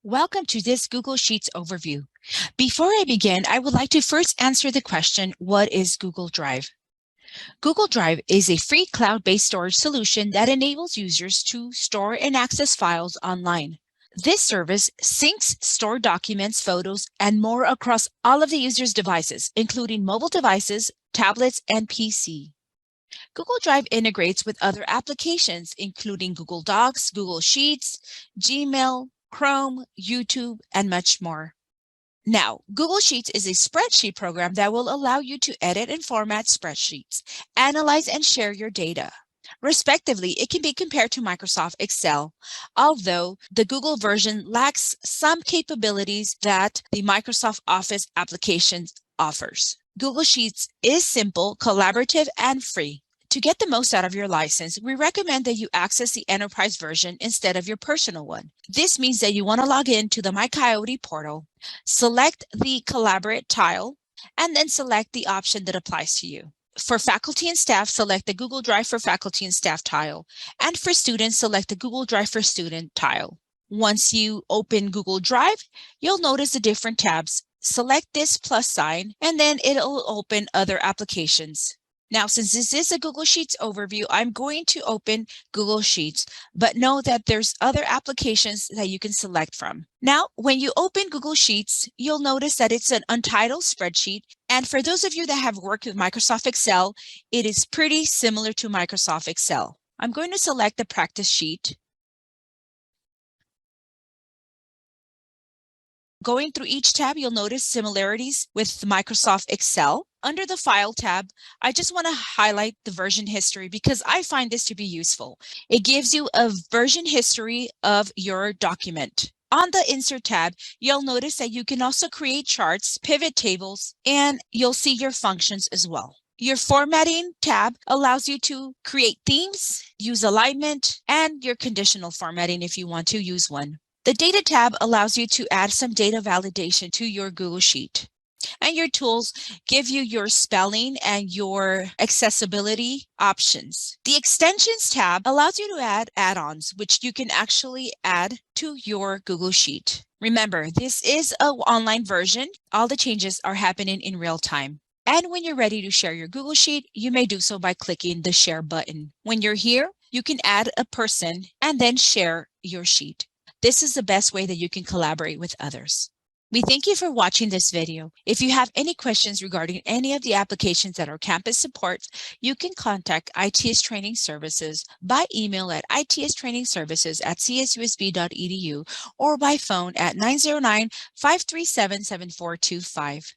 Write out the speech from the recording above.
Welcome to this Google Sheets overview. Before I begin, I would like to first answer the question, what is Google Drive? Google Drive is a free cloud-based storage solution that enables users to store and access files online. This service syncs stored documents, photos, and more across all of the user's devices, including mobile devices, tablets, and PC. Google Drive integrates with other applications, including Google Docs, Google Sheets, Gmail, Chrome, YouTube, and much more. Now, Google Sheets is a spreadsheet program that will allow you to edit and format spreadsheets, analyze and share your data. Respectively, it can be compared to Microsoft Excel, although the Google version lacks some capabilities that the Microsoft Office application offers. Google Sheets is simple, collaborative, and free. To get the most out of your license, we recommend that you access the enterprise version instead of your personal one. This means that you want to log in to the MyCoyote portal, select the Collaborate tile, and then select the option that applies to you. For faculty and staff, select the Google Drive for Faculty and Staff tile, and for students, select the Google Drive for Student tile. Once you open Google Drive, you'll notice the different tabs. Select this plus sign, and then it'll open other applications. Now, since this is a Google Sheets overview, I'm going to open Google Sheets, but know that there's other applications that you can select from. Now, when you open Google Sheets, you'll notice that it's an untitled spreadsheet. And for those of you that have worked with Microsoft Excel, it is pretty similar to Microsoft Excel. I'm going to select the practice sheet. Going through each tab, you'll notice similarities with Microsoft Excel. Under the File tab, I just want to highlight the version history because I find this to be useful. It gives you a version history of your document. On the Insert tab, you'll notice that you can also create charts, pivot tables, and you'll see your functions as well. Your Formatting tab allows you to create themes, use alignment, and your conditional formatting if you want to use one. The Data tab allows you to add some data validation to your Google Sheet. And your tools give you your spelling and your accessibility options. The Extensions tab allows you to add add-ons, which you can actually add to your Google Sheet. Remember, this is an online version. All the changes are happening in real time. And when you're ready to share your Google Sheet, you may do so by clicking the Share button. When you're here, you can add a person and then share your sheet. This is the best way that you can collaborate with others. We thank you for watching this video. If you have any questions regarding any of the applications that our campus supports, you can contact ITS Training Services by email at itstrainingservices@csusb.edu or by phone at 909-537-7425.